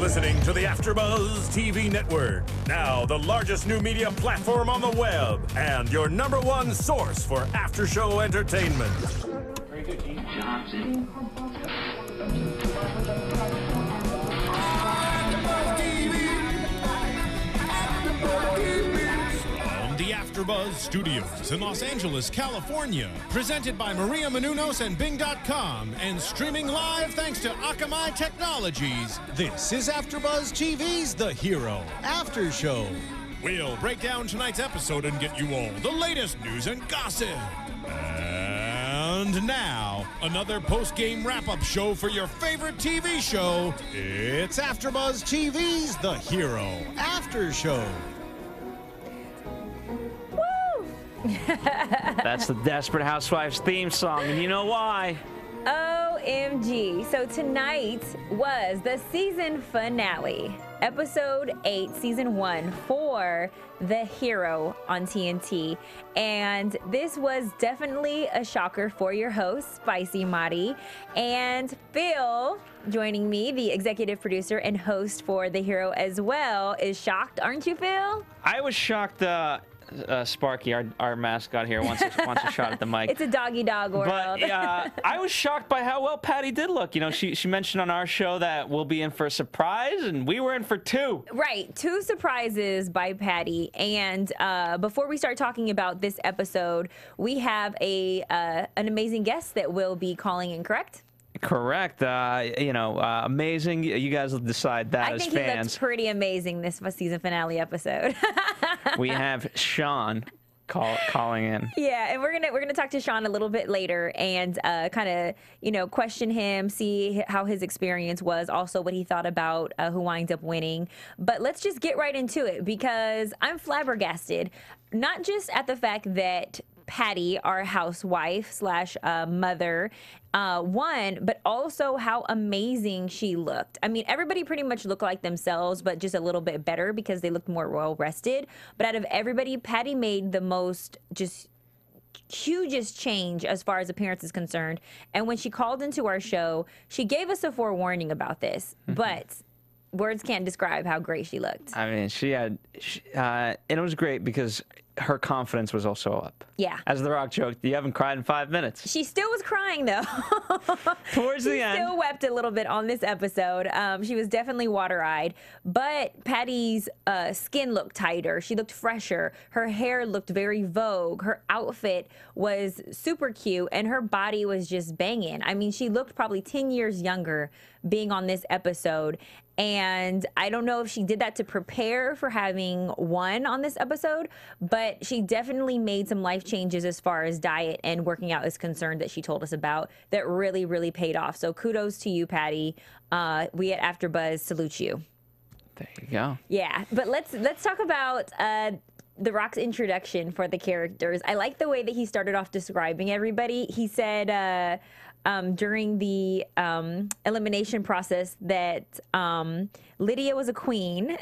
listening to the AFTERBUZZ TV network, now the largest new media platform on the web, and your #1 source for after-show entertainment. Very good, Gene. Johnson. The AFTERBUZZ Studios in Los Angeles, California. Presented by Maria Menounos and Bing.com and streaming live thanks to Akamai Technologies. This is AFTERBUZZ TV's The Hero After Show. We'll break down tonight's episode and get you all the latest news and gossip. And now, another post-game wrap-up show for your favorite TV show. It's AFTERBUZZ TV's The Hero After Show. That's the Desperate Housewives theme song, and you know why. OMG. So tonight was the season finale, episode 8, season 1 for The Hero on TNT. And this was definitely a shocker for your host, Spicy Madi, and Phil, joining me, the executive producer and host for The Hero as well, is shocked, aren't you, Phil? I was shocked. Sparky, our mascot here, wants a shot at the mic. It's a doggy-dog world. But I was shocked by how well Patty did look. You know, she mentioned on our show that we'll be in for a surprise, and we were in for 2. Right, 2 surprises by Patty. And before we start talking about this episode, we have an amazing guest that will be calling in, correct? Correct. Amazing. You guys will decide that as fans. I think he looked pretty amazing this season finale episode. We have Sean calling in. Yeah, and we're gonna talk to Sean a little bit later and kind of question him, see how his experience was, also what he thought about who winds up winning. But let's just get right into it, because I'm flabbergasted, not just at the fact that Patty, our housewife slash mother, won, but also how amazing she looked. I mean, everybody pretty much looked like themselves, but just a little bit better because they looked more well rested. But out of everybody, Patty made the most just hugest change as far as appearance is concerned. And when she called into our show, she gave us a forewarning about this, but words can't describe how great she looked. I mean, and it was great because her confidence was also up. Yeah. As The Rock joked, you haven't cried in 5 minutes. She still was crying, though. Towards the end. She still wept a little bit on this episode. She was definitely water-eyed. But Patty's skin looked tighter. She looked fresher. Her hair looked very Vogue. Her outfit was super cute. And her body was just banging. I mean, she looked probably 10 years younger being on this episode. And I don't know if she did that to prepare for having won on this episode, but she definitely made some life changes as far as diet and working out is concerned that she told us about that really, really paid off. So kudos to you, Patty. We at AfterBuzz salute you. There you go. Yeah, but let's talk about The Rock's introduction for the characters. I like the way that he started off describing everybody. He said during the elimination process that Lydia was a queen,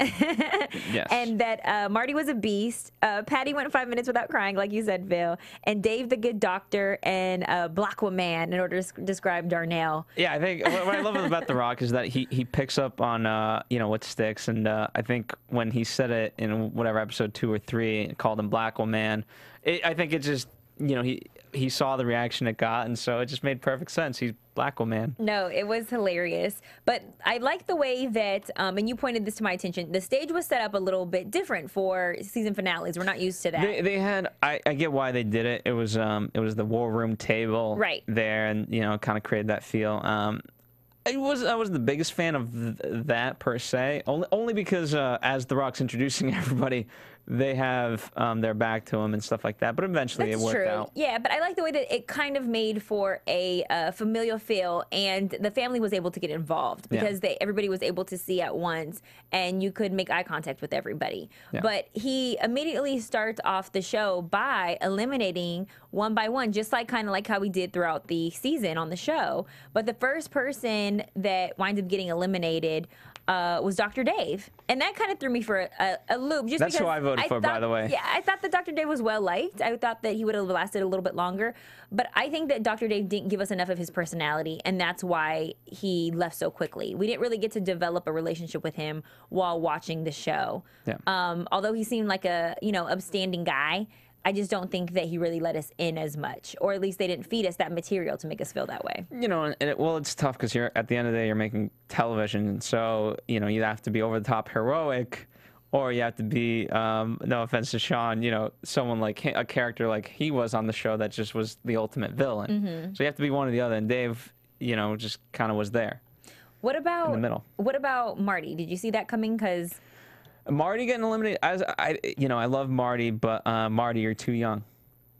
yes, and that Marty was a beast. Patty went 5 minutes without crying, like you said, Phil, and Dave the good doctor, and Blackwoman in order to describe Darnell. Yeah, I think what I love about The Rock is that he picks up on what sticks, and I think when he said it in whatever episode 2 or 3, called him Blackwoman, I think it just he saw the reaction it got, and so it just made perfect sense. He's Blackwoman. No, it was hilarious. But I like the way that, and you pointed this to my attention, the stage was set up a little bit different for season finales. We're not used to that. They had, I get why they did it. It was the war room table right there, and kind of created that feel. I wasn't the biggest fan of that per se, only because as The Rock's introducing everybody, they have their back to him and stuff like that. But eventually it worked out. Yeah, but I like the way that it kind of made for a familial feel, and the family was able to get involved because everybody was able to see at once, and you could make eye contact with everybody. Yeah. But he immediately starts off the show by eliminating one by one, just kind of like how we did throughout the season on the show. But the first person that winds up getting eliminated was Dr. Dave, and that kind of threw me for a loop. Just That's because who I voted for, by the way. Yeah, I thought that Dr. Dave was well liked. I thought that he would have lasted a little bit longer, but I think that Dr. Dave didn't give us enough of his personality, and that's why he left so quickly. We didn't really get to develop a relationship with him while watching the show. Yeah. Although he seemed like a upstanding guy, I just don't think that he really let us in as much, or at least they didn't feed us that material to make us feel that way. Well, it's tough because you're at the end of the day, you're making television, so you have to be over the top heroic, or you have to be, no offense to Sean, someone like a character like he was on the show that just was the ultimate villain. So you have to be one or the other, and Dave, just kind of was there. What about in the middle? What about Marty? Did you see that coming? Because Marty getting eliminated, I love Marty, but Marty, you're too young.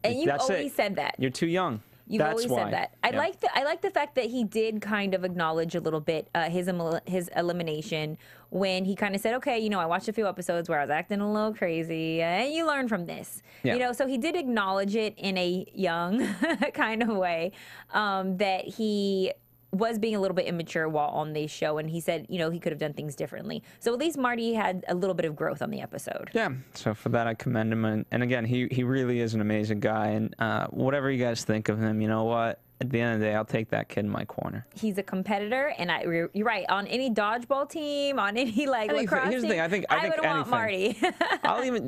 And you've always said that. You're too young. You've always said that. I like the fact that he did kind of acknowledge a little bit his elimination when he kind of said, okay, I watched a few episodes where I was acting a little crazy, and you learn from this. So he did acknowledge it in a young kind of way, that he was being a little bit immature while on the show, and he said, he could have done things differently. So at least Marty had a little bit of growth on the episode. Yeah, so for that I commend him, and again, he really is an amazing guy, and whatever you guys think of him, you know what? At the end of the day, I'll take that kid in my corner. He's a competitor, and you're right. On any dodgeball team, on any lacrosse here's the thing. I think I would want Marty.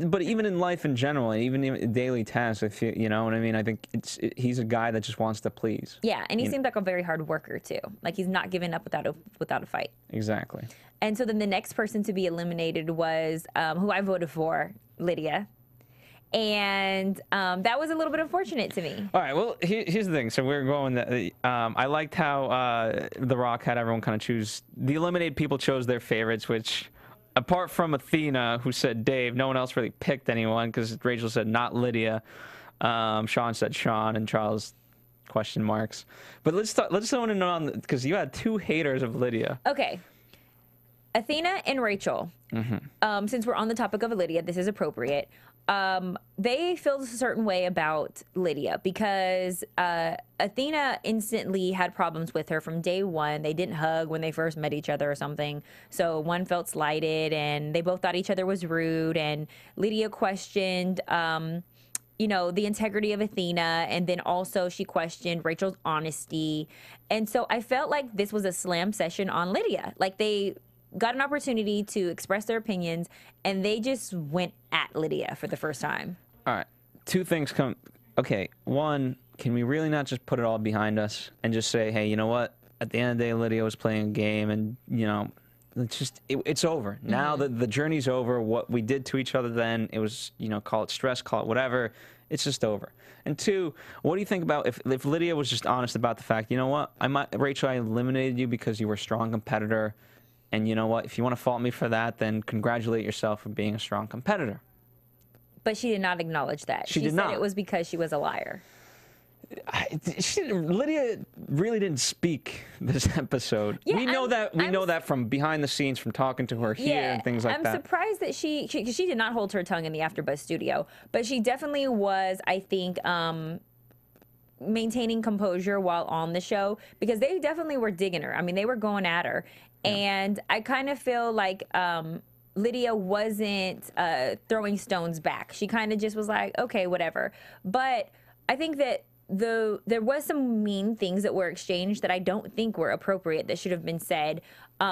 but even in life in general, and even in daily tasks, if you know what I mean, I think he's a guy that just wants to please. Yeah, and he seemed like a very hard worker too. Like he's not giving up without a fight. Exactly. And so then the next person to be eliminated was who I voted for, Lydia. And that was a little bit unfortunate to me. All right, well, here's the thing. So we're going I liked how The Rock had everyone kind of choose. The eliminated people chose their favorites, which, apart from Athena, who said Dave, no one else really picked anyone because Rachel said not Lydia. Sean said Sean, and Charles question marks. But let's zone in on, because you had two haters of Lydia. Okay. Athena and Rachel. Since we're on the topic of Lydia, this is appropriate. They feel a certain way about Lydia because Athena instantly had problems with her from day one. They didn't hug when they first met each other or something. So one felt slighted, and they both thought each other was rude. And Lydia questioned, the integrity of Athena. And then also she questioned Rachel's honesty. And so I felt like this was a slam session on Lydia. Like they got an opportunity to express their opinions, and they just went at Lydia for the first time. All right. Two things come. Okay. One, can we really not just put it all behind us and just say, hey, you know what? At the end of the day, Lydia was playing a game, and, it's over. Now that the journey's over, what we did to each other then, it was, call it stress, call it whatever. It's just over. And two, what do you think about if Lydia was just honest about the fact, you know what? Rachel, I eliminated you because you were a strong competitor. And you know what? If you want to fault me for that, then congratulate yourself for being a strong competitor. But she did not acknowledge that. She did not. It was because she was a liar. Lydia really didn't speak this episode. Yeah, we know that from behind the scenes, from talking to her here and things like that. I'm surprised that she did not hold her tongue in the AfterBuzz studio, but she definitely was, I think, maintaining composure while on the show, because they definitely were digging her. I mean, they were going at her. And I kind of feel like Lydia wasn't throwing stones back. She kind of just was like, okay, whatever. But I think that there was some mean things that were exchanged that I don't think were appropriate, that should have been said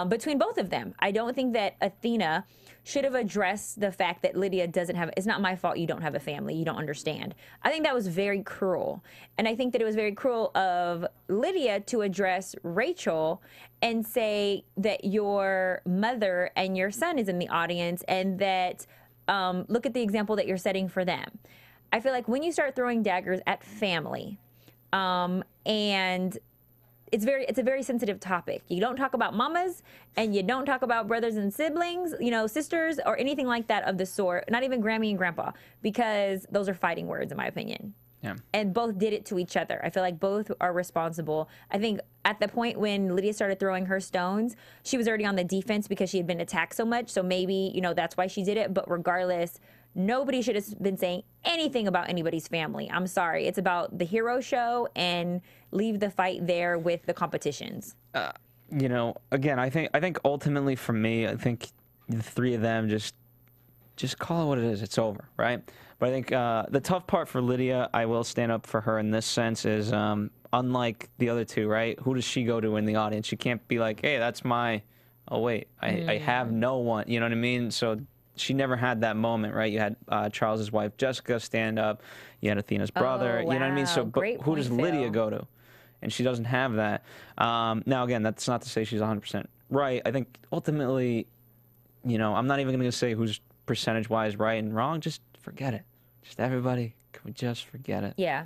between both of them. I don't think that Athena should have addressed the fact that Lydia doesn't have, it's not my fault you don't have a family, you don't understand. I think that was very cruel. And I think that it was very cruel of Lydia to address Rachel and say that your mother and your son is in the audience, and that look at the example that you're setting for them. I feel like when you start throwing daggers at family, and it's a very sensitive topic. You don't talk about mamas, and you don't talk about brothers and siblings, sisters, or anything like that of the sort. Not even Grammy and Grandpa, because those are fighting words, in my opinion. Yeah. And both did it to each other. I feel like both are responsible. I think at the point when Lydia started throwing her stones, she was already on the defense because she had been attacked so much. So maybe, that's why she did it. But regardless, nobody should have been saying anything about anybody's family. I'm sorry. It's about the hero show, and leave the fight there with the competitions. you know, again, I think ultimately for me, I think the three of them just call it what it is. It's over, right? But I think the tough part for Lydia, I will stand up for her in this sense, is unlike the other two, right? Who does she go to in the audience? She can't be like, hey, that's my, oh, wait, I have no one. You know what I mean? So she never had that moment, right? You had Charles's wife, Jessica, stand up. You had Athena's brother. Oh, You know what I mean? So, wow. but Great who does point, Lydia Phil. go to? And she doesn't have that. Now, again, that's not to say she's 100% right. I think ultimately, you know, I'm not even going to say who's percentage-wise right and wrong. Just forget it. Just everybody, can we just forget it? Yeah.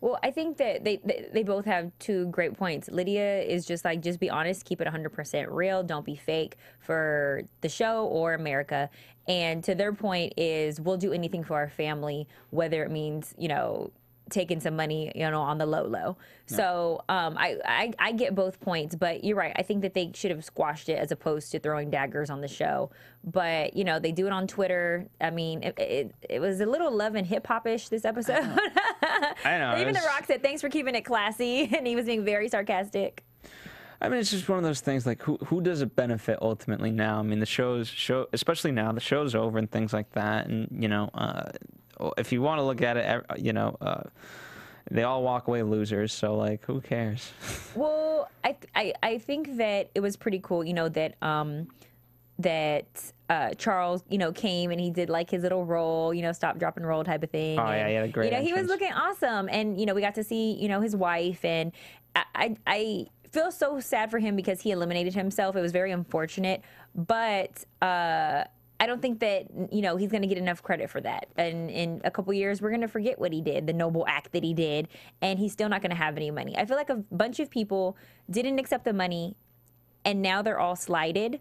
Well, I think that they both have two great points. Lydia is just like, just be honest, keep it 100% real, don't be fake for the show or America. And to their point is, we'll do anything for our family, whether it means, you know, taking some money, you know, on the low. Yeah. So I get both points, but you're right. I think that they should have squashed it as opposed to throwing daggers on the show. But, you know, they do it on Twitter. I mean, it was a little love and hip hop-ish this episode. I know. Even The Rock said, thanks for keeping it classy. And he was being very sarcastic. I mean, it's just one of those things, like, who does it benefit ultimately now? I mean, the show, especially now, the show's over and things like that. And, you know, if you want to look at it, you know, they all walk away losers. So, like, who cares? Well, I think that it was pretty cool, you know, that Charles, you know, came and he did like his little roll, you know, stop, drop, and roll type of thing. Oh, and, yeah, he had a great you know, he was entrance. looking awesome. And, you know, we got to see, you know, his wife. And I feel so sad for him because he eliminated himself. It was very unfortunate. But I don't think that, you know, he's going to get enough credit for that. And in a couple years, we're going to forget what he did, the noble act that he did, and he's still not going to have any money. I feel like a bunch of people didn't accept the money, and now they're all slighted.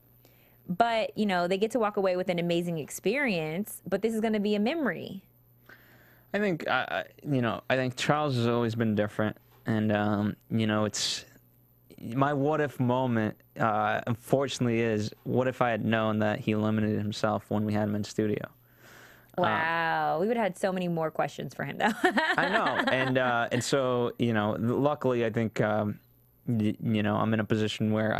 But, you know, they get to walk away with an amazing experience, but this is going to be a memory. I think, you know, I think Charles has always been different. And, you know, it's my what if moment, unfortunately, is what if I had known that he eliminated himself when we had him in studio? Wow. We would have had so many more questions for him, though. I know. And so, you know, luckily, I think, you know, I'm in a position where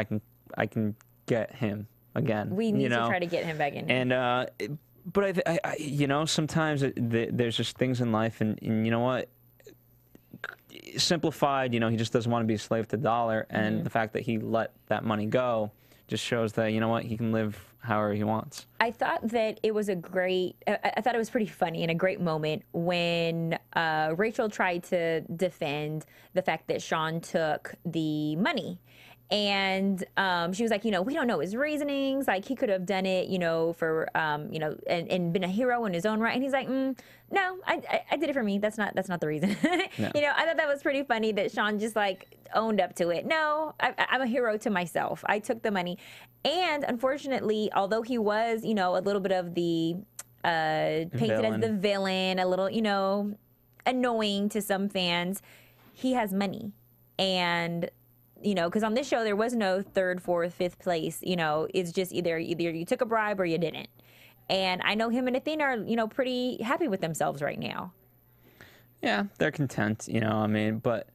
I can get him again. We need you know? to try to get him back in. And, but I you know, sometimes there's just things in life, and you know what? Simplified, you know, he just doesn't want to be a slave to the dollar, and the fact that he let that money go just shows that, you know what, he can live however he wants. I thought that it was I thought it was pretty funny and a great moment when Rachel tried to defend the fact that Sean took the money. And she was like, you know, we don't know his reasonings. Like, he could have done it, you know, for, you know, and been a hero in his own right. And he's like, no, I did it for me. That's not the reason. No. You know, I thought that was pretty funny that Sean just like owned up to it. No, I'm a hero to myself. I took the money. And unfortunately, although he was, you know, a little bit of the painted as the villain, a little, you know, annoying to some fans, he has money. And you know, because on this show there was no third, fourth, fifth place. You know, it's just either you took a bribe or you didn't. And I know him and Athena are, you know, pretty happy with themselves right now. Yeah, they're content, you know, I mean, but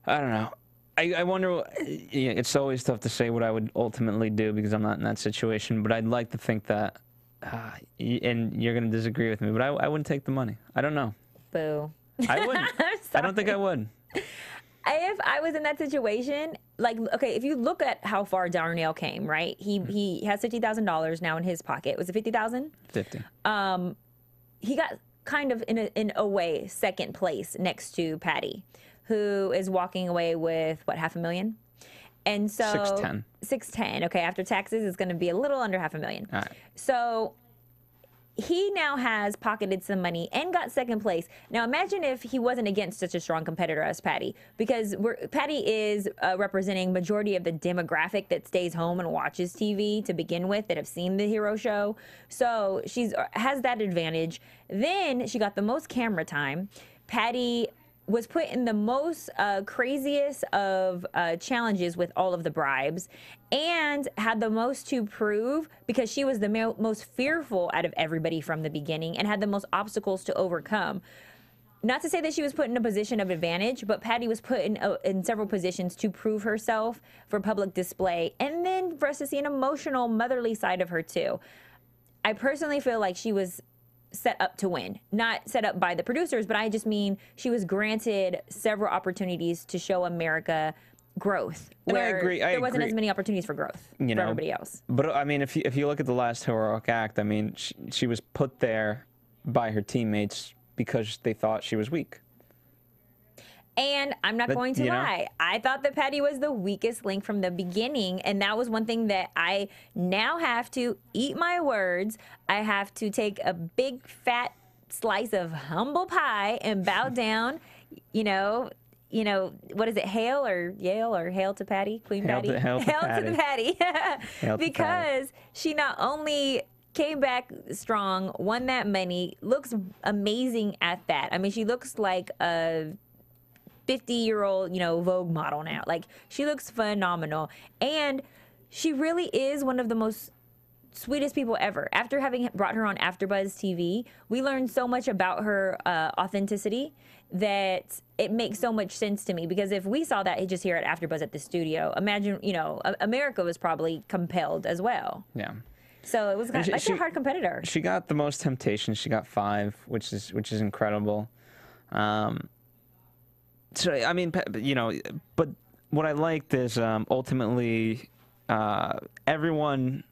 I don't know. I wonder, yeah, it's always tough to say what I would ultimately do because I'm not in that situation, but I'd like to think that, and you're going to disagree with me, but I wouldn't take the money. I don't know. Boo. I wouldn't. I don't think I would. If I was in that situation, like, okay, if you look at how far Darnell came, right? He has $50,000 now in his pocket. Was it 50,000? 50. He got kind of in a way second place next to Patty, who is walking away with what, $500,000? And so 610. 610. Okay, after taxes, it's going to be a little under $500,000. All right. So he now has pocketed some money and got second place. Now imagine if he wasn't against such a strong competitor as Patty, because Patty is representing majority of the demographic that stays home and watches TV to begin with, that have seen the Hero show. So has that advantage. Then she got the most camera time. Patty was put in the most craziest of challenges with all of the bribes, and had the most to prove because she was the most fearful out of everybody from the beginning and had the most obstacles to overcome. not to say that she was put in a position of advantage, but Patty was put in several positions to prove herself for public display, and then for us to see an emotional, motherly side of her too. I personally feel like she was set up to win, not set up by the producers, but I just mean she was granted several opportunities to show America growth. And I agree. There wasn't as many opportunities for growth for everybody else. But I mean, if you look at the last heroic act, I mean, she was put there by her teammates because they thought she was weak. And I'm not going to lie. I thought that Patty was the weakest link from the beginning. And that was one thing that I now have to eat my words. I have to take a big fat slice of humble pie and bow down, you know, what is it? Hail or Yale or hail to Patty, Queen Patty? Hail to the Patty. Because Patty. she not only came back strong, won that money, looks amazing at that. I mean, she looks like a 50-year-old, Vogue model now. Like, she looks phenomenal. And she really is one of the most sweetest people ever. After having brought her on AFTERBUZZ TV, we learned so much about her authenticity that it makes so much sense to me, because if we saw that just here at AFTERBUZZ at the studio, imagine, America was probably compelled as well. Yeah. So it was like a hard competitor. She got the most temptations. She got 5, which is incredible. So I mean, but what I liked is ultimately everyone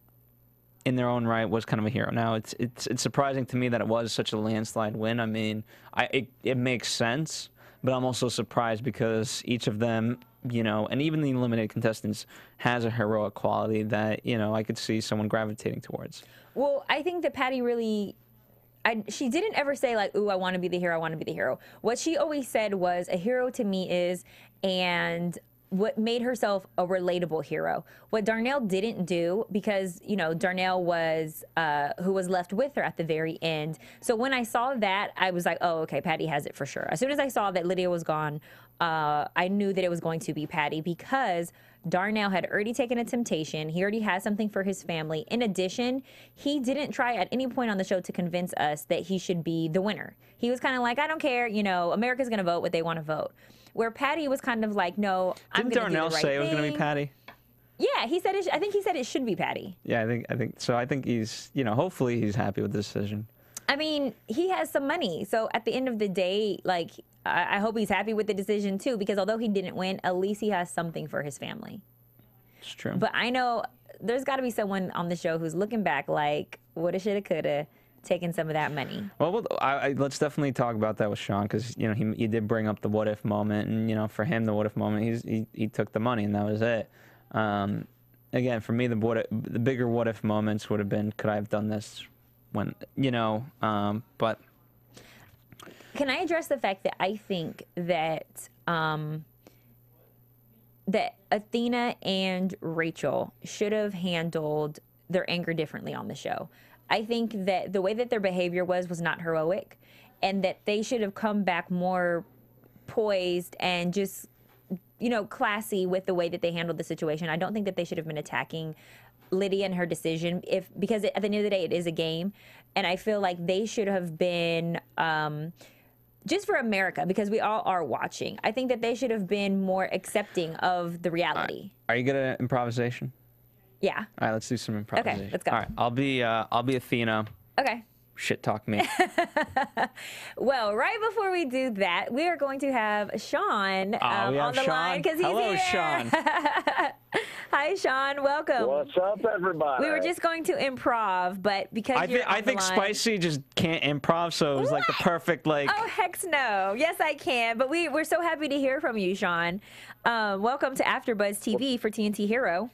in their own right was kind of a hero. Now it's surprising to me that it was such a landslide win. I mean, it makes sense, but I'm also surprised because each of them, and even the eliminated contestants, has a heroic quality that I could see someone gravitating towards. Well, I think that Patty really. She didn't ever say like, ooh, I want to be the hero, I want to be the hero. What she always said was, a hero to me is, and what made herself a relatable hero. What Darnell didn't do, because, Darnell was, who was left with her at the very end. So when I saw that, I was like, oh, okay, Patty has it for sure. As soon as I saw that Lydia was gone, I knew that it was going to be Patty, because Darnell had already taken a temptation. He already has something for his family. In addition, he didn't try at any point on the show to convince us that he should be the winner. He was kind of like, I don't care, America's going to vote what they want to vote. Where Patty was kind of like, no, I'm going to do the right thing. Didn't Darnell say it was going to be Patty? Yeah, he said it. I think he said it should be Patty. Yeah, I think so. I think he's, hopefully he's happy with the decision. I mean, he has some money. So at the end of the day, like, I hope he's happy with the decision too, because although he didn't win, at least he has something for his family. It's true. But I know there's got to be someone on the show who's looking back like, woulda, shoulda, coulda, taken some of that money. Well, let's definitely talk about that with Sean, because he did bring up the what if moment, and for him the what if moment, he took the money and that was it. Again, for me the bigger what if moments would have been, could I have done this when but. Can I address the fact that I think that that Athena and Rachel should have handled their anger differently on the show? I think that the way that their behavior was not heroic, and that they should have come back more poised and just, classy with the way that they handled the situation. I don't think that they should have been attacking Lydia and her decision, because at the end of the day, it is a game. And I feel like they should have been, just for America, because we all are watching, I think that they should have been more accepting of the reality. Are you good at improvisation? Yeah. All right, let's do some improvisation. Okay, let's go. All right, I'll be Athena. Okay. Shit talk me. Well, right before we do that, we are going to have Sean on the line, because he's Hello, here. Sean. Hi, Sean. Welcome. What's up, everybody? We were just going to improv, but because I think Spicy just can't improv, so it was like the perfect like. Oh, heck no. Yes, I can. But we're so happy to hear from you, Sean. Welcome to AFTERBUZZ TV for TNT Hero.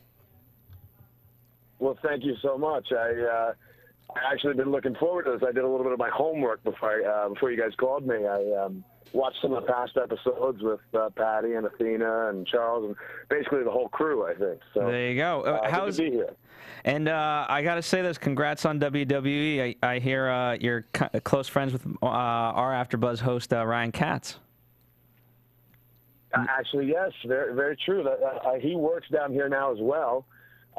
Well, thank you so much. I actually been looking forward to this. I did a little bit of my homework before you guys called me. I watched some of the past episodes with Patty and Athena and Charles and basically the whole crew, I think. So there you go. How's good to be here? And I got to say this, congrats on WWE. I hear you're close friends with our AFTERBUZZ host, Ryan Katz. Actually, yes, very, very true. He works down here now as well.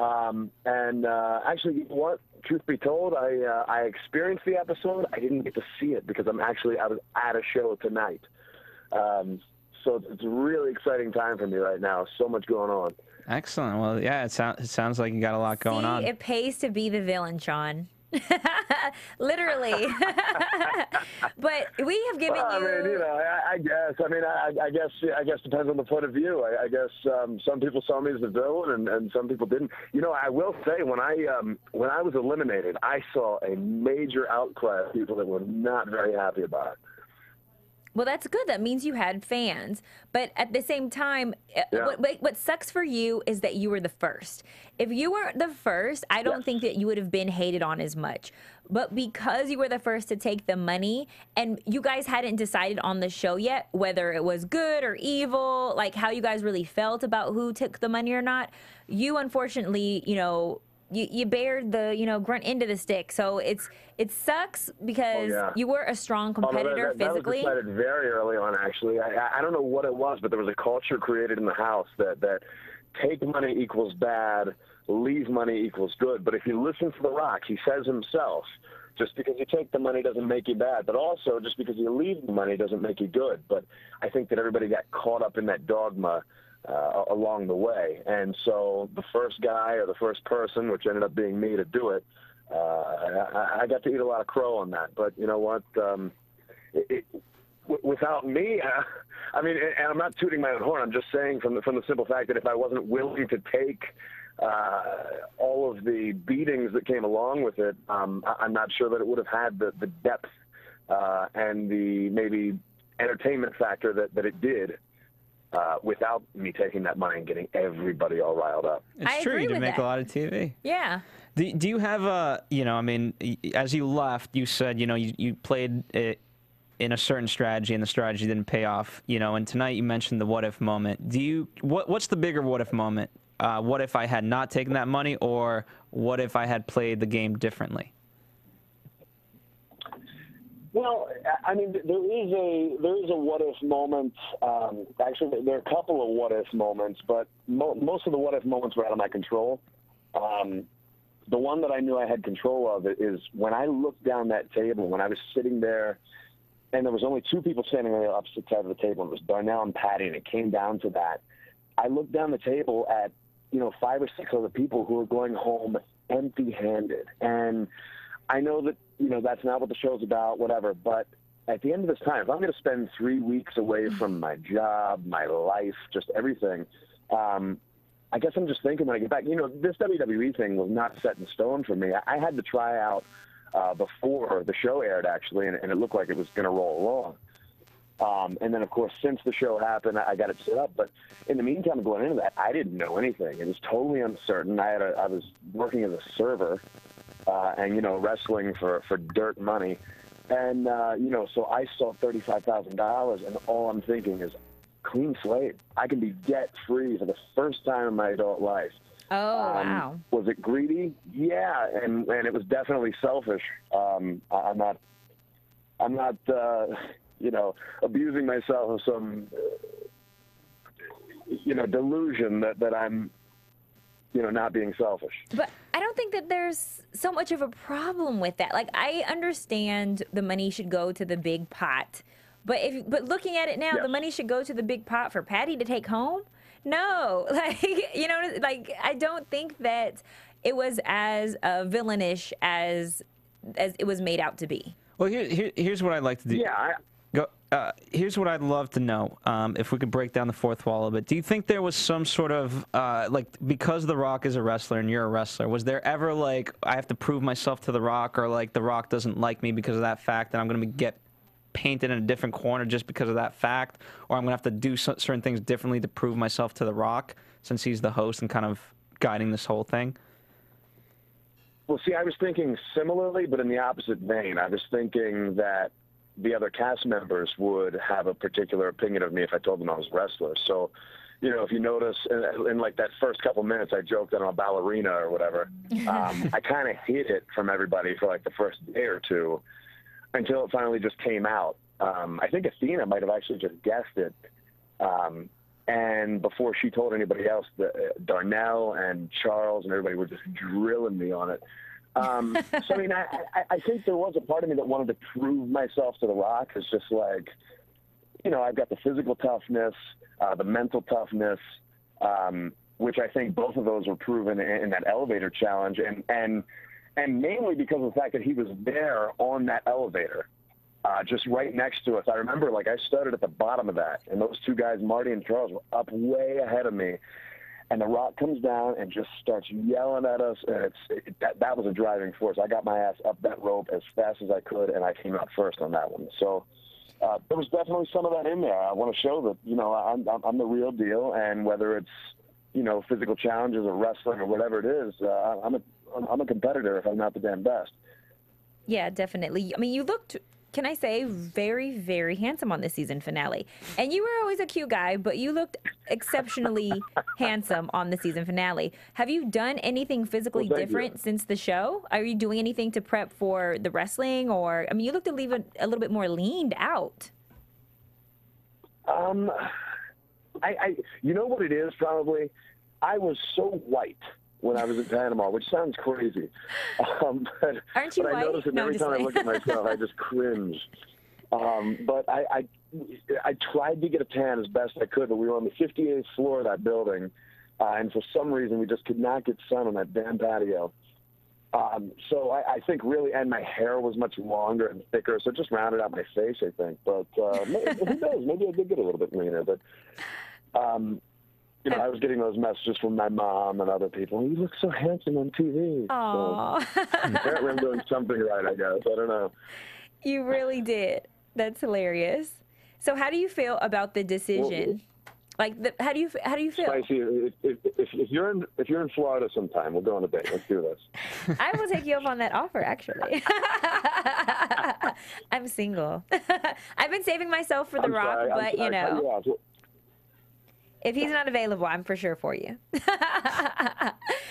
Actually, you know what? Truth be told, I experienced the episode. I didn't get to see it because I was at a show tonight. So it's a really exciting time for me right now. So much going on. Excellent. Well, yeah, it sounds like you got a lot going on. It pays to be the villain, Sean. Literally. But we have given you. I mean, you know, I guess. I mean, I guess depends on the point of view. I guess some people saw me as the villain, and some people didn't. You know, I will say when I was eliminated, I saw a major outcry of people that were not very happy about it. Well, that's good. That means you had fans. But at the same time, what sucks for you is that you were the first. If you weren't the first, I don't think that you would have been hated on as much. But because you were the first to take the money, and you guys hadn't decided on the show yet whether it was good or evil, like how you guys really felt about who took the money or not, you unfortunately, you know, you bared the, you know, grunt end of the stick. So it sucks because you were a strong competitor physically. That was decided very early on, actually. I don't know what it was, but there was a culture created in the house that take money equals bad, leave money equals good. But if you listen to The Rock, he says himself, just because you take the money doesn't make you bad, but also just because you leave the money doesn't make you good. But I think that everybody got caught up in that dogma along the way. And so the first guy or the first person, which ended up being me to do it, I got to eat a lot of crow on that. But you know what? Without me, I mean, and I'm not tooting my own horn. I'm just saying from the simple fact that if I wasn't willing to take all of the beatings that came along with it, I'm not sure that it would have had the depth and the maybe entertainment factor that it did. Without me taking that money and getting everybody all riled up. It's true. You did make a lot of TV. Yeah. Do you have a, you know, I mean, as you left, you said, you know, you played it in a certain strategy and the strategy didn't pay off, you know, and tonight you mentioned the what if moment. What's the bigger what if moment? What if I had not taken that money, or what if I had played the game differently? Well, I mean, there is a what if moment. Actually, there are a couple of what if moments, but most of the what if moments were out of my control. The one that I knew I had control of is when I looked down that table, when I was sitting there, and there was only two people standing on the opposite side of the table. It was Darnell and Patty, and it came down to that. I looked down the table at, you know, 5 or 6 other people who were going home empty-handed, and I know that, you know, that's not what the show's about, whatever, but at the end of this time, if I'm going to spend 3 weeks away from my job, my life, just everything, I guess I'm just thinking when I get back, you know, this WWE thing was not set in stone for me. I had to try out before the show aired, actually, and it looked like it was going to roll along. And then, of course, since the show happened, I got it set up. But in the meantime, going into that, I didn't know anything. It was totally uncertain. I was working as a server. And, you know, wrestling for dirt money. And, you know, so I saw $35,000, and all I'm thinking is clean slate. I can be debt-free for the first time in my adult life. Oh, wow. Was it greedy? Yeah, and it was definitely selfish. I'm not you know, abusing myself of some, you know, delusion that I'm, you know, not being selfish. But I don't think that there's so much of a problem with that. Like, I understand the money should go to the big pot, but looking at it now, the money should go to the big pot for Patty to take home. No, like, you know, like, I don't think that it was as villainish as it was made out to be. Well, here's what I'd like to do. Yeah. Here's what I'd love to know, if we could break down the fourth wall a little bit. Do you think there was some sort of, like, because The Rock is a wrestler and you're a wrestler, was there ever, like, I have to prove myself to The Rock, or, like, The Rock doesn't like me because of that fact, and I'm going to get painted in a different corner just because of that fact, or I'm going to have to do certain things differently to prove myself to The Rock, since he's the host and kind of guiding this whole thing? Well, see, I was thinking similarly, but in the opposite vein. I was thinking that the other cast members would have a particular opinion of me if I told them I was a wrestler. So, you know, if you notice in like that first couple minutes, I joked that I'm a ballerina or whatever. I kind of hid it from everybody for like the first day or two until it finally just came out. I think Athena might have actually just guessed it. And before she told anybody else, Darnell and Charles and everybody were just drilling me on it. So, I mean, I think there was a part of me that wanted to prove myself to The Rock. It's just like, you know, I've got the physical toughness, the mental toughness, which I think both of those were proven in that elevator challenge. And mainly because of the fact that he was there on that elevator. Just right next to us. I remember, like, I started at the bottom of that, and those two guys, Marty and Charles, were up way ahead of me. And The Rock comes down and just starts yelling at us, and that was a driving force. I got my ass up that rope as fast as I could, and I came out first on that one. So there was definitely some of that in there. I want to show that, you know, I'm the real deal, and whether it's, you know, physical challenges or wrestling or whatever it is, I'm a competitor if I'm not the damn best. Yeah, definitely. I mean, you looked, can I say, very, very handsome on this season finale. And you were always a cute guy, but you looked exceptionally handsome on the season finale. Have you done anything physically different since the show? Are you doing anything to prep for the wrestling? Or, I mean, you look to leave a little bit more leaned out. You know what it is, probably? I was so white when I was in Panama, which sounds crazy. But Aren't you white? I notice that every time I look at myself, I just cringe. But I tried to get a tan as best I could, but we were on the 58th floor of that building, and for some reason we just could not get sun on that damn patio. So I think really, and my hair was much longer and thicker, so it just rounded out my face, I think. But who knows? Maybe I did get a little bit leaner, but... you know, I was getting those messages from my mom and other people. You look so handsome on TV. Aww. So, apparently I'm doing something right, I guess. I don't know. You really did. That's hilarious. So how do you feel about the decision? Well, like, how do you feel? Spicy, if you're in Florida sometime, we'll go on a date. Let's do this. I will take you up on that offer, actually. I'm single. I've been saving myself for The Rock, but you know. If he's not available, I'm for sure for you.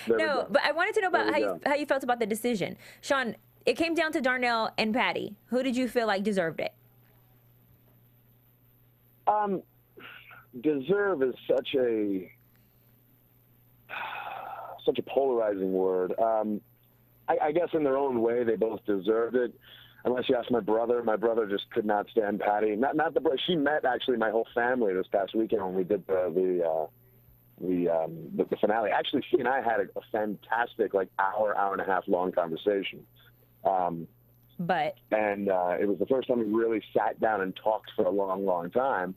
No, but I wanted to know about how you felt about the decision. Sean, it came down to Darnell and Patty. Who did you feel like deserved it? Deserve is such a polarizing word. I guess in their own way, they both deserved it. Unless you ask my brother just could not stand Patty. Not the she met actually my whole family this past weekend when we did the finale. Actually, she and I had a fantastic hour and a half long conversation. And it was the first time we really sat down and talked for a long time.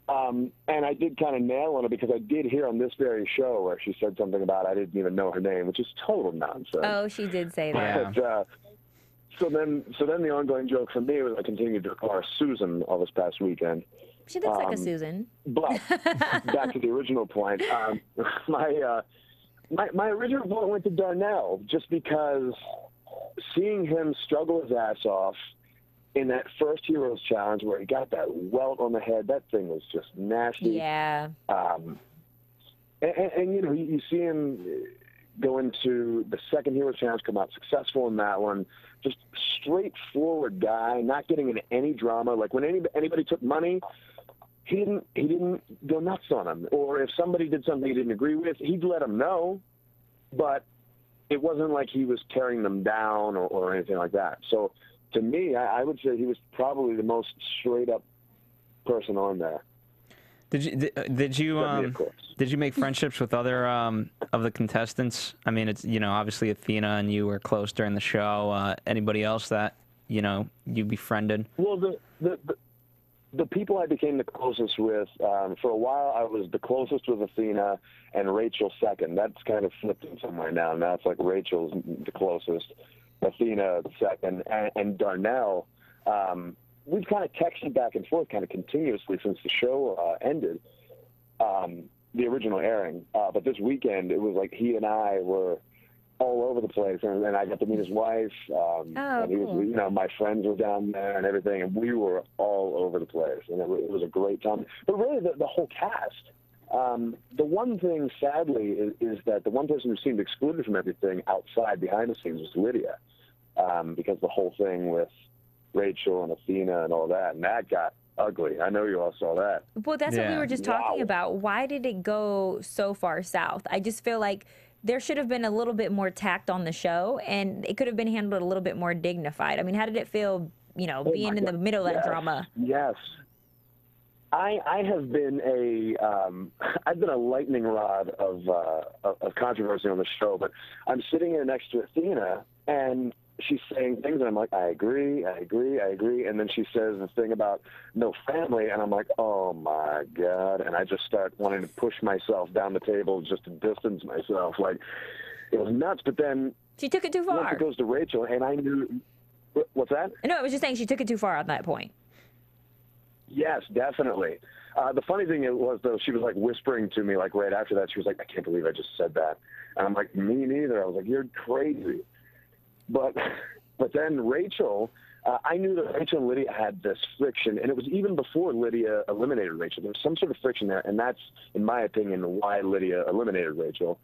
And I did kind of nail on it because I did hear on this very show where she said something about I didn't even know her name, which is total nonsense. Oh, she did say that. But, So then the ongoing joke for me was I continued to call her Susan all this past weekend. She looks like a Susan. But back to the original point, my original vote went to Darnell just because seeing him struggle his ass off in that first Heroes Challenge where he got that welt on the head, that thing was just nasty. Yeah. And you know, you see him go into the second Heroes Challenge, come out successful in that one. Just straightforward guy, not getting into any drama. Like when anybody took money, he didn't go nuts on them. Or if somebody did something he didn't agree with, he'd let them know. But it wasn't like he was tearing them down or anything like that. So to me, I would say he was probably the most straight up person on there. Did you make friendships with other of the contestants? I mean, it's, you know, obviously Athena and you were close during the show. Anybody else that, you know, you befriended? Well, the people I became the closest with, for a while I was the closest with Athena and Rachel second. That's kind of flipped in somewhere now. Now it's like Rachel's the closest, Athena second, and Darnell. We've kind of texted back and forth kind of continuously since the show ended, the original airing. But this weekend, it was like he and I were all over the place, and I got to meet his wife. And he was, you know, my friends were down there and everything, and we were all over the place, and it was a great time. But really, the whole cast. The one thing, sadly, is that the one person who seemed excluded from everything outside, behind the scenes, was Lydia, because the whole thing with Rachel and Athena and all that, and that got ugly. I know you all saw that. Well, that's what we Yeah. were just talking about. Why did it go so far south? I just feel like there should have been a little bit more tact on the show, and it could have been handled a little bit more dignified. I mean, how did it feel, you know, being in the middle of that drama? Yes. I have been I've been a lightning rod of controversy on the show, but I'm sitting here next to Athena, and she's saying things, and I'm like, I agree, and then she says the thing about no family, and I'm like, oh my God, and I just start wanting to push myself down the table just to distance myself. Like, it was nuts, but then She took it too far. once it goes to Rachel, and I knew, what's that? No, I was just saying she took it too far on that point. Yes, definitely. The funny thing was, though, she was like whispering to me, like right after that, she was like, I can't believe I just said that. And I'm like, me neither. I was like, you're crazy. But then Rachel, I knew that Rachel and Lydia had this friction, and it was even before Lydia eliminated Rachel. There was some sort of friction there, and that's, in my opinion, why Lydia eliminated Rachel.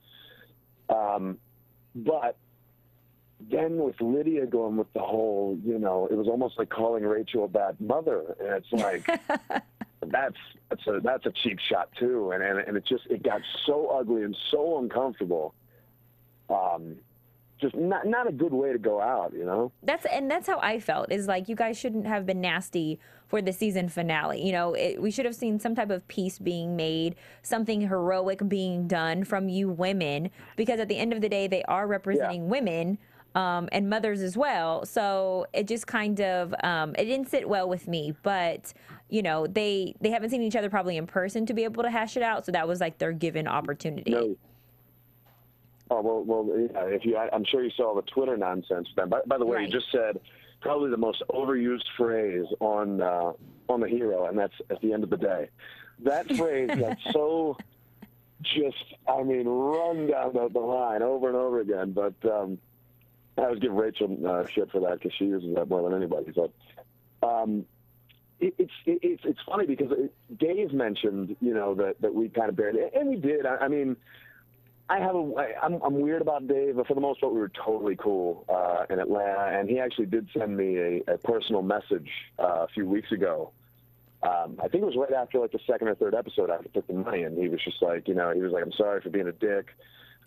But then with Lydia going with the whole, you know, it was almost like calling Rachel a bad mother, and it's like that's a cheap shot too, and it got so ugly and so uncomfortable. Just not a good way to go out, you know. That's how I felt. Is like, you guys shouldn't have been nasty for the season finale. You know, we should have seen some type of peace being made, something heroic being done from you women, because at the end of the day, they are representing women. And mothers as well. So it just kind of, it didn't sit well with me, but you know, they haven't seen each other probably in person to be able to hash it out. So that was like their given opportunity. No. Oh, well, yeah, I'm sure you saw the Twitter nonsense then. By the way, Right. You just said probably the most overused phrase on The Hero, and that's at the end of the day. That phrase got so run down the line over and over again, but, I was giving Rachel shit for that because she uses that more than anybody. But it's funny because Dave mentioned, you know, that we kind of buried it, and we did. I mean, I'm weird about Dave, but for the most part, we were totally cool in Atlanta, and he actually did send me a personal message a few weeks ago. I think it was right after like the second or third episode after I took the money, and he was just like, you know, he was like, I'm sorry for being a dick.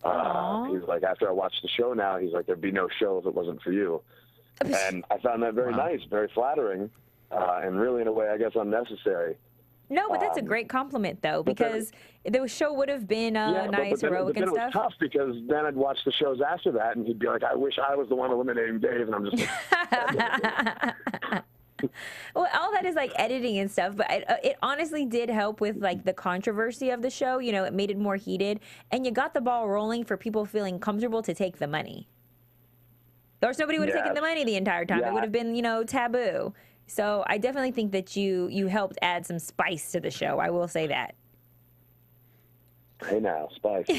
He was like, after I watched the show now, he's like, there'd be no show if it wasn't for you. And I found that very nice, very flattering, and really, in a way, I guess, unnecessary. No, but that's a great compliment, though, because the show would have been nice, heroic, and stuff. It was tough because then I'd watch the shows after that, and he'd be like, I wish I was the one eliminating Dave, and I'm just like... Well, all that is like editing and stuff, but it honestly did help with like the controversy of the show. You know, it made it more heated, and you got the ball rolling for people feeling comfortable to take the money. Or else nobody would have taken the money the entire time. It would have been, you know, taboo. So I definitely think that you helped add some spice to the show. I will say that. Hey now, spice. But,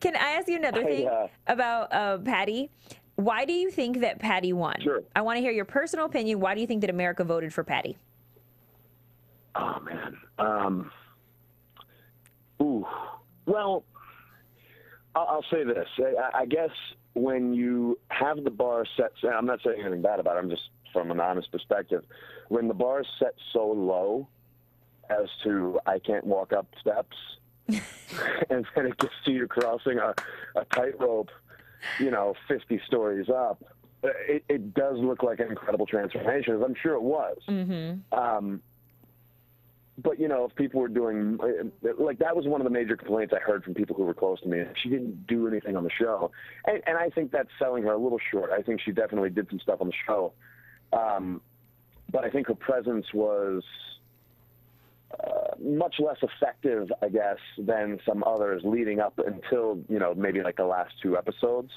Can I ask you another thing about Patty? Why do you think that Patty won? Sure. I want to hear your personal opinion. Why do you think that America voted for Patty? Oh, man. Well, I'll say this. I guess when you have the bar set, I'm not saying anything bad about it, I'm just from an honest perspective. When the bar is set so low as to I can't walk up steps, and then it gets to you crossing a tightrope, you know, 50 stories up, it does look like an incredible transformation, as I'm sure it was. Mm-hmm. But, you know, if people were doing, like, that was one of the major complaints I heard from people who were close to me. She didn't do anything on the show. And I think that's selling her a little short. I think she definitely did some stuff on the show. But I think her presence was much less effective, I guess, than some others leading up until, you know, maybe like the last two episodes.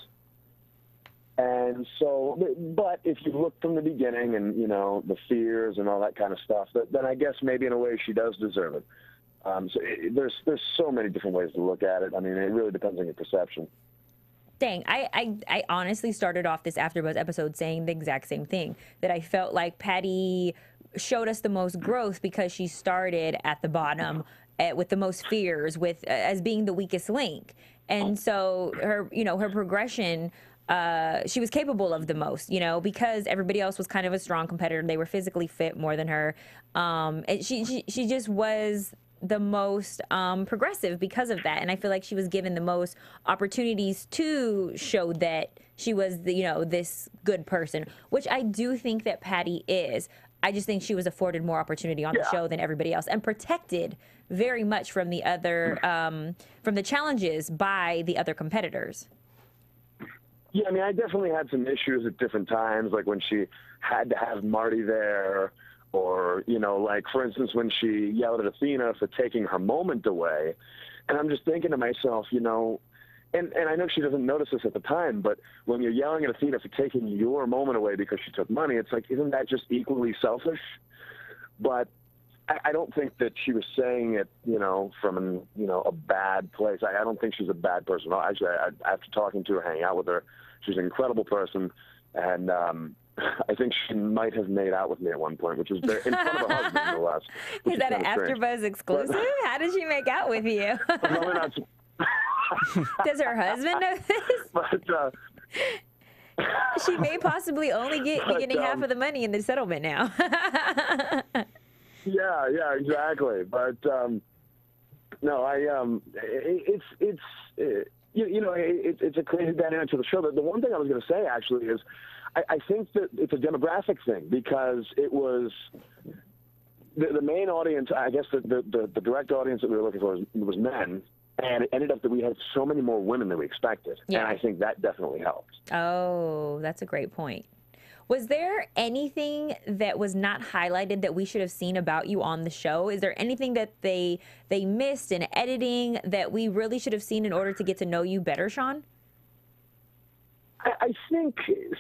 And so, but if you look from the beginning and, you know, the fears and all that kind of stuff, then I guess maybe in a way she does deserve it. So there's so many different ways to look at it. I mean, it really depends on your perception. Dang, I honestly started off this AfterBuzz episode saying the exact same thing, that I felt like Patty showed us the most growth because she started at the bottom with the most fears, with as being the weakest link. And so her, you know, her progression she was capable of the most, you know, because everybody else was kind of a strong competitor. They were physically fit more than her. And she just was the most progressive because of that. And I feel like she was given the most opportunities to show that she was, you know, this good person, which I do think that Patty is. I just think she was afforded more opportunity on the show than everybody else, and protected very much from the other, from the challenges by the other competitors. Yeah, I mean, I definitely had some issues at different times, like when she had to have Marty there, or, you know, like, for instance, when she yelled at Athena for taking her moment away. And I'm just thinking to myself, you know, and I know she doesn't notice this at the time, but when you're yelling at Athena for taking your moment away because she took money, it's like, isn't that just equally selfish? But I don't think that she was saying it, you know, from, you know, a bad place. I don't think she's a bad person. Actually, after talking to her, hanging out with her, she's an incredible person. And I think she might have made out with me at one point, which was in front of her husband, no less. Is that an AfterBuzz exclusive? How did she make out with you? Does her husband know this? But, she may possibly only be getting half of the money in the settlement now. Yeah, exactly. But no, it's a crazy dynamic to the show. The one thing I was going to say actually is, I think that it's a demographic thing, because it was the main audience. I guess the direct audience that we were looking for was men, and it ended up that we had so many more women than we expected, and I think that definitely helped. Oh, that's a great point. Was there anything that was not highlighted that we should have seen about you on the show? Is there anything that they missed in editing that we really should have seen in order to get to know you better, Sean? I think,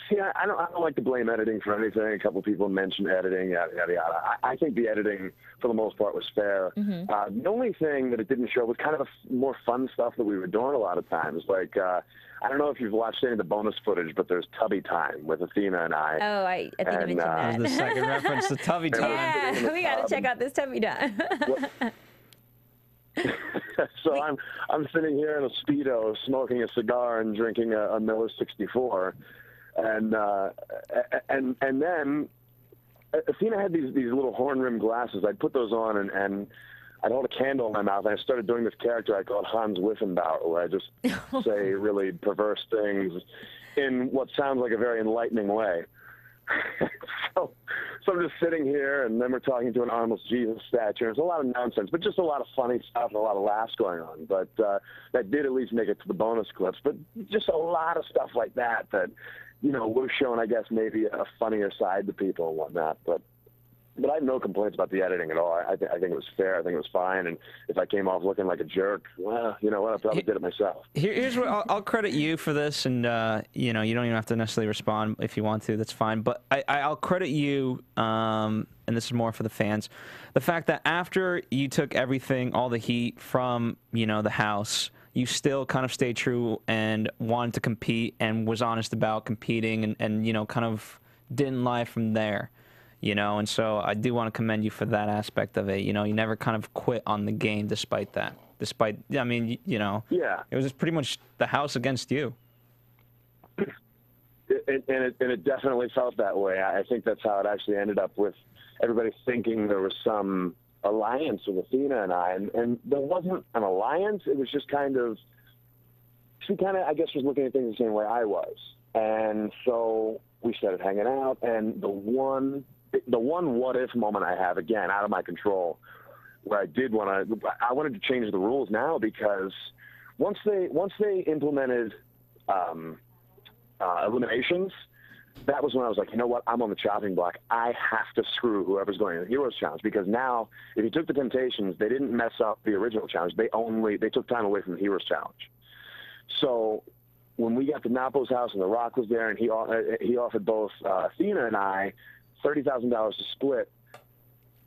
see, I don't like to blame editing for anything. A couple people mentioned editing, yada, yada, yada. I think the editing, for the most part, was fair. Mm-hmm. The only thing that it didn't show was kind of more fun stuff that we were doing a lot of times. Like, I don't know if you've watched any of the bonus footage, but there's Tubby Time with Athena and I. Oh, I think you mentioned that. The second reference to Tubby Time. Yeah, we got to check out this Tubby Time. So I'm sitting here in a Speedo, smoking a cigar and drinking a Miller 64, and then Athena had these little horn rimmed glasses. I'd put those on and I'd hold a candle in my mouth, and I started doing this character I called Hans Wiffenbauer, where I just say really perverse things in what sounds like a very enlightening way. So I'm just sitting here, and then we're talking to an Armless Jesus statue. There's a lot of nonsense, but just a lot of funny stuff and a lot of laughs going on. But that did at least make it to the bonus clips. But just a lot of stuff like that, you know, was showing, I guess, maybe a funnier side to people and whatnot. But I have no complaints about the editing at all. I think it was fair. I think it was fine. And if I came off looking like a jerk, well, you know what? I probably did it myself. Here's what I'll credit you for this, and you know, you don't even have to necessarily respond if you want to. That's fine. But I'll credit you, and this is more for the fans, the fact that after you took everything, all the heat from, you know, the house, you still kind of stayed true and wanted to compete and was honest about competing, and you know, kind of didn't lie from there. You know, and so I do want to commend you for that aspect of it. You know, you never kind of quit on the game despite that. Despite, I mean, you know, it was just pretty much the house against you. And it definitely felt that way. I think that's how it actually ended up, with everybody thinking there was some alliance with Athena and I. And there wasn't an alliance. It was just kind of, she kind of, I guess, was looking at things the same way I was. And so we started hanging out, and the one what-if moment I have, again, out of my control, where I wanted to change the rules now, because once they implemented eliminations, that was when I was like, you know what, I'm on the chopping block. I have to screw whoever's going to the Heroes Challenge, because now, if you took the Temptations, they didn't mess up the original challenge. They took time away from the Heroes Challenge. So when we got to Napo's house and The Rock was there, and he offered both Athena and I $30,000 to split,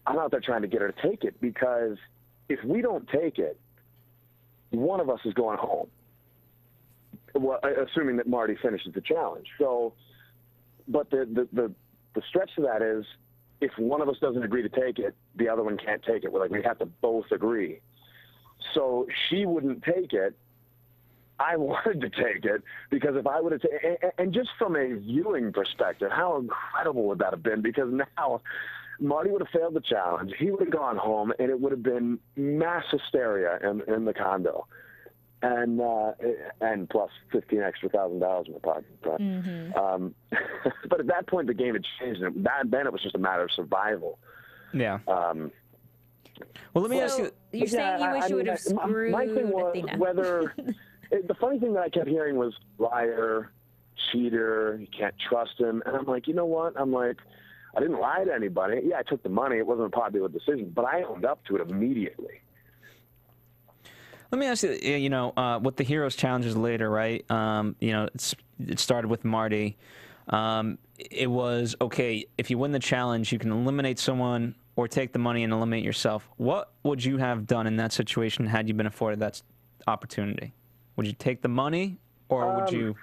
I'm out there trying to get her to take it, because if we don't take it, one of us is going home. Well, assuming that Marty finishes the challenge. So, but the stretch to that is, if one of us doesn't agree to take it, the other one can't take it. We have to both agree. So she wouldn't take it, I wanted to take it because if I would have and just from a viewing perspective, how incredible would that have been? Because now Marty would have failed the challenge. He would have gone home, and it would have been mass hysteria in the condo. And plus $15,000 in the pocket. But, but at that point, the game had changed. And then it was just a matter of survival. Yeah. Well, let me ask you. You're saying you wish you would have screwed my thing was Athena. whether the funny thing that I kept hearing was liar, cheater, you can't trust him. And I'm like, you know what? I'm like, I didn't lie to anybody. Yeah, I took the money. It wasn't a popular decision, but I owned up to it immediately. Let me ask you, you know, with the Heroes challenges later, right? You know, it started with Marty. It was, okay, if you win the challenge, you can eliminate someone or take the money and eliminate yourself. What would you have done in that situation had you been afforded that opportunity? Would you take the money, or would you?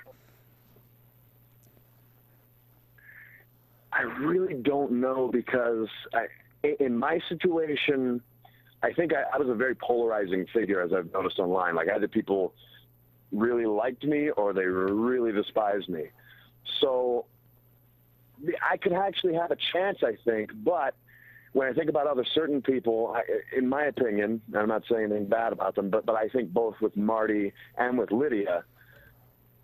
I really don't know, because in my situation, I think I was a very polarizing figure, as I've noticed online. Like, either people really liked me or they really despised me. So I could actually have a chance, I think. But when I think about other certain people, in my opinion, and I'm not saying anything bad about them, but I think both with Marty and with Lydia,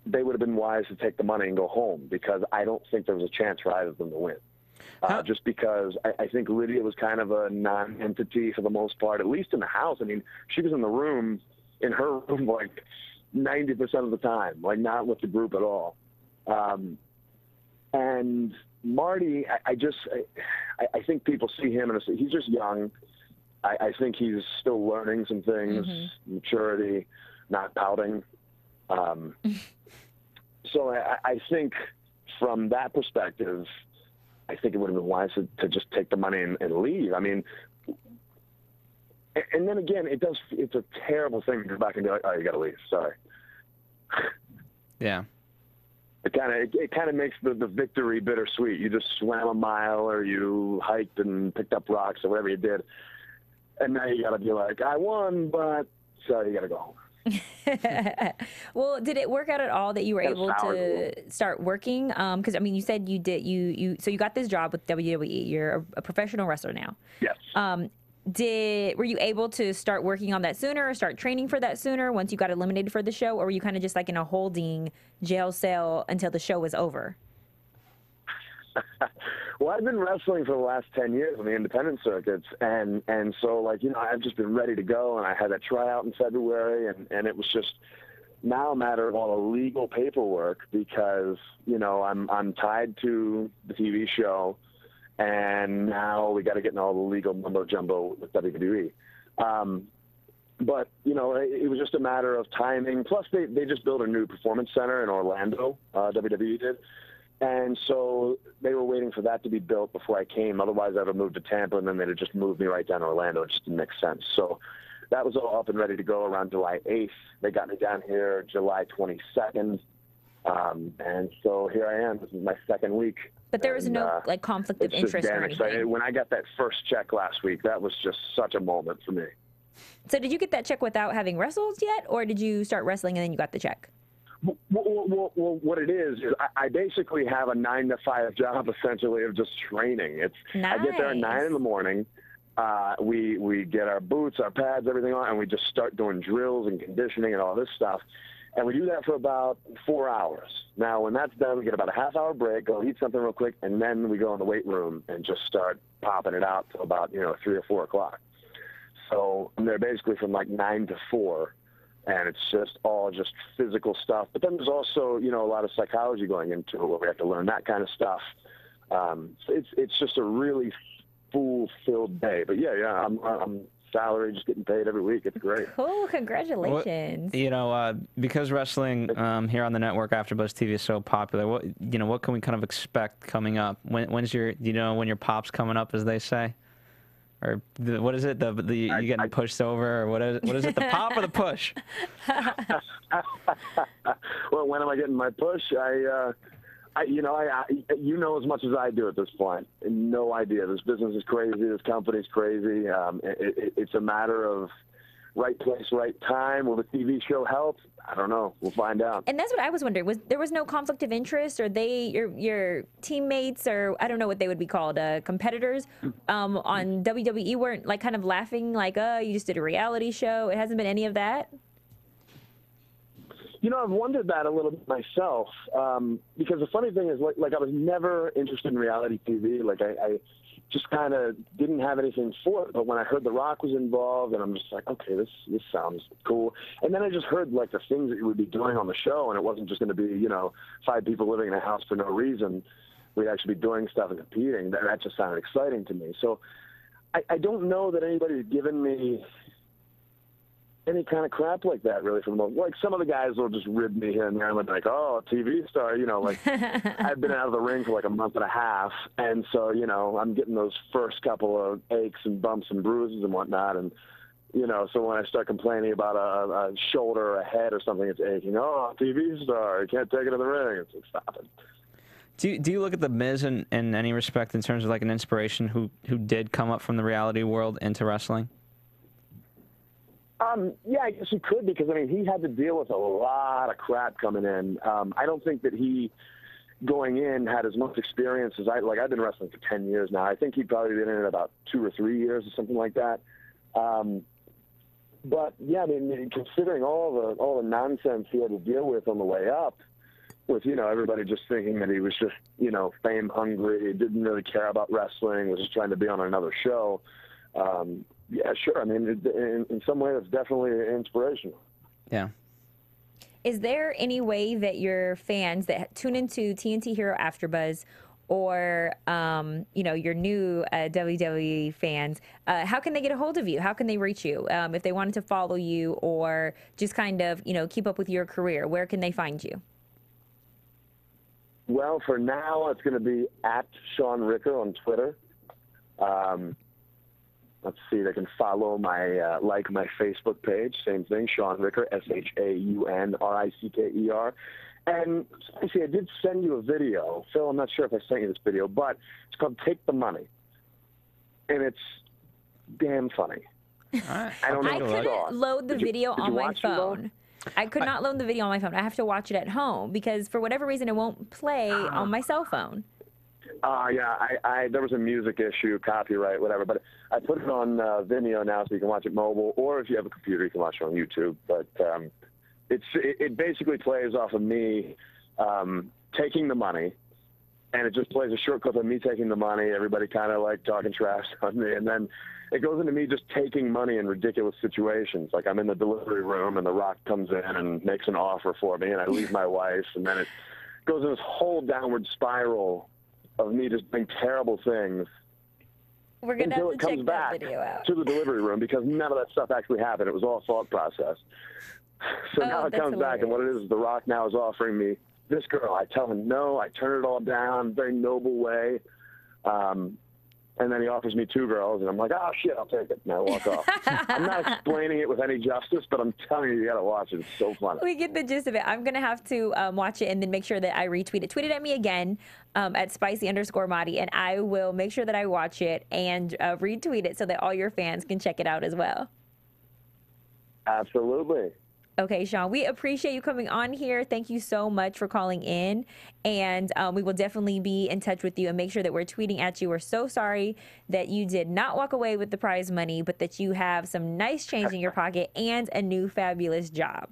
they would have been wise to take the money and go home, because I don't think there was a chance for either of them to win. Just because I think Lydia was kind of a non-entity for the most part, at least in the house. I mean, she was in her room, like 90% of the time, like not with the group at all. And Marty, I think people see him and he's just young. I think he's still learning some things, maturity, not pouting. So I think from that perspective, I think it would have been wise to just take the money and leave. I mean, and then again, it's a terrible thing to go back and be like, oh, you got to leave. Sorry. Yeah. It kind of makes the victory bittersweet. You just swam a mile, or you hiked and picked up rocks, or whatever you did, and now you got to be like, I won, but sorry, you got to go home. Well, did it work out at all that you were able to start working? Because I mean, you said you did. So you got this job with WWE. You're a professional wrestler now. Yes. Were you able to start working on that sooner, or start training for that sooner once you got eliminated for the show, or were you kind of just like in a holding jail cell until the show was over? Well, I've been wrestling for the last 10 years on the independent circuits, and so, like, you know, I've just been ready to go, and I had that tryout in February, and it was just now a matter of all the legal paperwork, because, you know, I'm tied to the TV show, and now we got to get in all the legal mumbo jumbo with WWE. But, you know, it was just a matter of timing. Plus, they just built a new performance center in Orlando, WWE did. And so they were waiting for that to be built before I came. Otherwise, I would have moved to Tampa, and then they'd have just moved me right down to Orlando. It just didn't make sense. So that was all up and ready to go around July 8th. They got me down here July 22nd. And so here I am. This is my second week. But there was no like conflict of interest or anything. When I got that first check last week, that was just such a moment for me. So did you get that check without having wrestled yet, or did you start wrestling and then you got the check? Well, what it is I basically have a 9-to-5 job, essentially, of just training. Nice. I get there at 9 in the morning. We get our boots, our pads, everything on, and we just start doing drills and conditioning and all this stuff. And we do that for about 4 hours. Now, when that's done, we get about a half-hour break, go eat something real quick, and then we go in the weight room and just start popping it out till about, 3 or 4 o'clock. So I'm there basically from like 9 to 4. And it's just all just physical stuff. But then there's also, a lot of psychology going into it, where we have to learn that kind of stuff. So it's just a really fulfilled day. But yeah, I'm salary, just getting paid every week. It's great. Cool, congratulations. Because wrestling here on the network, AfterBuzz TV, is so popular. What can we kind of expect coming up? When's your, when your pop's coming up, as they say? Or what is it? You getting pushed over, or what is it? The pop or the push? Well, when am I getting my push? You know as much as I do at this point. No idea. This business is crazy. This company's crazy. It's a matter of right place, right time. Will the TV show help? I don't know. We'll find out. And that's what I was wondering. There was no conflict of interest, or your teammates, or I don't know what they would be called, competitors on WWE weren't like kind of laughing like, you just did a reality show. It hasn't been any of that. You know, I've wondered that a little bit myself, because the funny thing is, like I was never interested in reality TV. Like, I just kind of didn't have anything for it. But when I heard The Rock was involved, and I'm just like, okay, this sounds cool. And then I just heard, like, the things that you would be doing on the show, and it wasn't just going to be, you know, 5 people living in a house for no reason. We'd actually be doing stuff and competing. That just sounded exciting to me. So I don't know that anybody's given me any kind of crap like that, really, for the most. Like, some of the guys will just rib me here and there, and they'll be like, oh, a TV star, you know, like, I've been out of the ring for like a month and a half, and so, you know, I'm getting those first couple of aches and bumps and bruises and whatnot, and, you know, so when I start complaining about a shoulder or a head or something that's aching, oh, a TV star, you can't take it in the ring, it's like, stop it. Do you look at The Miz in any respect in terms of like an inspiration who did come up from the reality world into wrestling? Yeah, I guess you could, because, I mean, he had to deal with a lot of crap coming in. I don't think that he, going in, had as much experience as I've been wrestling for 10 years now. I think he'd probably been in it about 2 or 3 years or something like that. But, yeah, I mean, considering all the nonsense he had to deal with on the way up, with, you know, everybody just thinking that he was just, you know, fame hungry, didn't really care about wrestling, was just trying to be on another show. Yeah, sure. I mean, in some way, it's definitely inspirational. Yeah. Is there any way that your fans that tune into TNT Hero AfterBuzz, or you know, your new WWE fans, how can they get a hold of you? How can they reach you if they wanted to follow you or just kind of, you know, keep up with your career? Where can they find you? Well, for now, it's going to be at Sean Ricker on Twitter. Let's see, they can follow my, my Facebook page, same thing, Sean Ricker, ShaunRicker. And actually, I did send you a video. Phil, I'm not sure if I sent you this video, but it's called Take the Money. And it's damn funny. Right. I don't know I if you couldn't saw it. load the Did you- video did on you my watch it, though? phone. I could not load the video on my phone. I have to watch it at home because for whatever reason it won't play on my cell phone. Yeah, there was a music issue, copyright, whatever, but I put it on Vimeo now so you can watch it mobile, or if you have a computer, you can watch it on YouTube. But it basically plays off of me taking the money, and it just plays a short clip of me taking the money, everybody kind of like talking trash on me, and then it goes into me just taking money in ridiculous situations. Like I'm in the delivery room, and The Rock comes in and makes an offer for me, and I leave my wife, and then it goes in this whole downward spiral of me just doing terrible things. We're going to until have it to comes check back that video out. to the delivery room, because none of that stuff actually happened. It was all a thought process. So now it that's comes back, and what it is, The Rock now is offering me this girl. I tell him no. I turn it all down, very noble way. And then he offers me 2 girls, and I'm like, oh, shit, I'll take it. And I walk off. I'm not explaining it with any justice, but I'm telling you got to watch it. It's so funny. We get the gist of it. I'm going to have to watch it and then make sure that I retweet it. Tweet it at me again at spicy_Madi, and I will make sure that I watch it and retweet it so that all your fans can check it out as well. Absolutely. Okay, Sean, we appreciate you coming on here. Thank you so much for calling in. And we will definitely be in touch with you and make sure that we're tweeting at you. We're so sorry that you did not walk away with the prize money, but that you have some nice change in your pocket and a new fabulous job.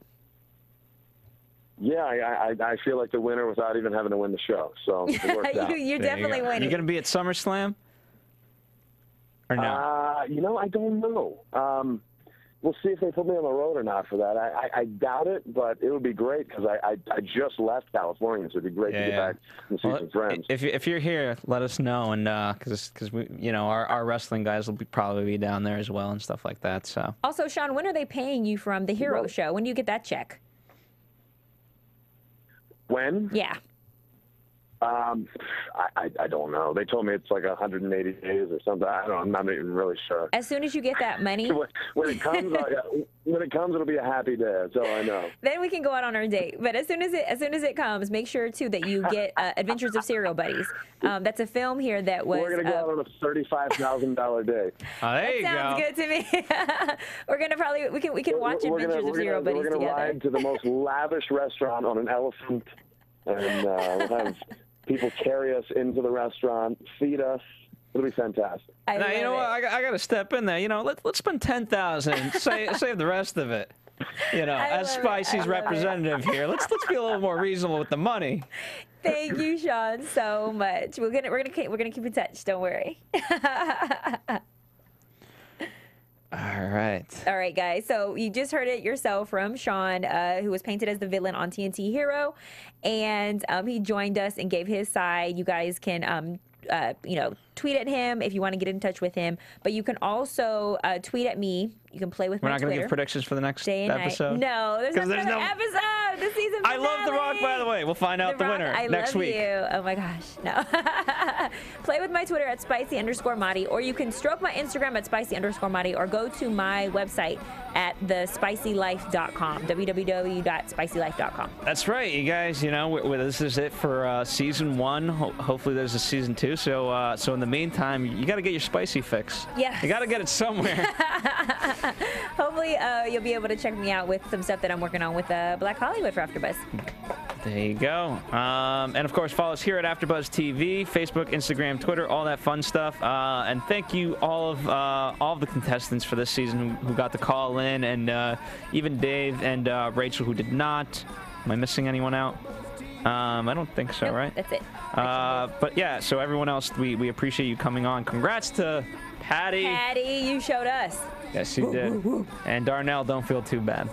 Yeah, I feel like the winner without even having to win the show. So it worked out. You're definitely winning. You going to be at SummerSlam? Or no? You know, I don't know. We'll see if they put me on the road or not for that. I doubt it, but it would be great because I just left California, so it'd be great to get back and see some friends. If you're here, let us know, and because we, you know, our wrestling guys will probably be down there as well and stuff like that. So also, Sean, when are they paying you from the Hero show? When do you get that check? When? Yeah. I don't know. They told me it's like 180 days or something. I don't know. I'm not even really sure. As soon as you get that money. When it comes, when it comes, it'll be a happy day. That's all I know. Then we can go out on our date. But as soon as it comes, make sure too that you get Adventures of Serial Buddies. That's a film here that was. We're gonna go out on a $35,000 date. There you go. Sounds good to me. We're gonna probably we can watch Adventures of Serial Buddies together. We're gonna ride to the most lavish restaurant on an elephant, and we'll have people carry us into the restaurant, feed us. It'll be fantastic. Now, you know what? I got to step in there. You know, let's spend $10,000. Save the rest of it. You know, as Spicy's representative here, let's be a little more reasonable with the money. Thank you, Sean, so much. We're gonna keep in touch. Don't worry. All right. All right, guys. So you just heard it yourself from Sean, who was painted as the villain on TNT Hero, and he joined us and gave his side. You guys can, tweet at him if you want to get in touch with him. But you can also tweet at me. You can play with my Twitter. We're not going to give predictions for the next episode? No, there's no episode. The season finale. I love The Rock, by the way. We'll find out the winner next week. You. Oh, my gosh. No. Play with my Twitter at spicy_Madi, or you can stroke my Instagram at spicy_Madi, or go to my website at thespicylife.com, www.spicylife.com. That's right, you guys. You know, this is it for season 1. Hopefully there's a season 2. So in the meantime, you got to get your spicy fix. Yeah. You got to get it somewhere. Hopefully you'll be able to check me out with some stuff that I'm working on with Black Hollywood for AfterBuzz. There you go. And of course, follow us here at AfterBuzz TV, Facebook, Instagram, Twitter, all that fun stuff. And thank you all of the contestants for this season who got to call in, and even Dave and Rachel who did not. Am I missing anyone out? I don't think so, nope, right? That's it. But yeah, so everyone else, we appreciate you coming on. Congrats to Patty. Patty, you showed us. Yes, you did. And Darnell, don't feel too bad.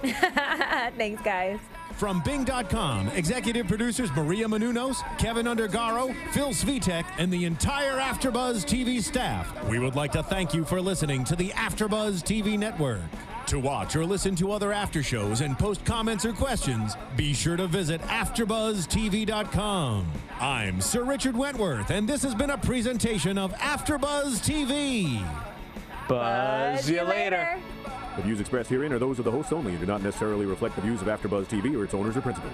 Thanks, guys. From Bing.com, executive producers Maria Menounos, Kevin Undergaro, Phil Svitek, and the entire AfterBuzz TV staff, we would like to thank you for listening to the AfterBuzz TV network. To watch or listen to other after shows and post comments or questions, be sure to visit AfterBuzzTV.com. I'm Sir Richard Wentworth, and this has been a presentation of AfterBuzz TV. Buzz you later. The views expressed herein are those of the hosts only and do not necessarily reflect the views of AfterBuzz TV or its owners or principals.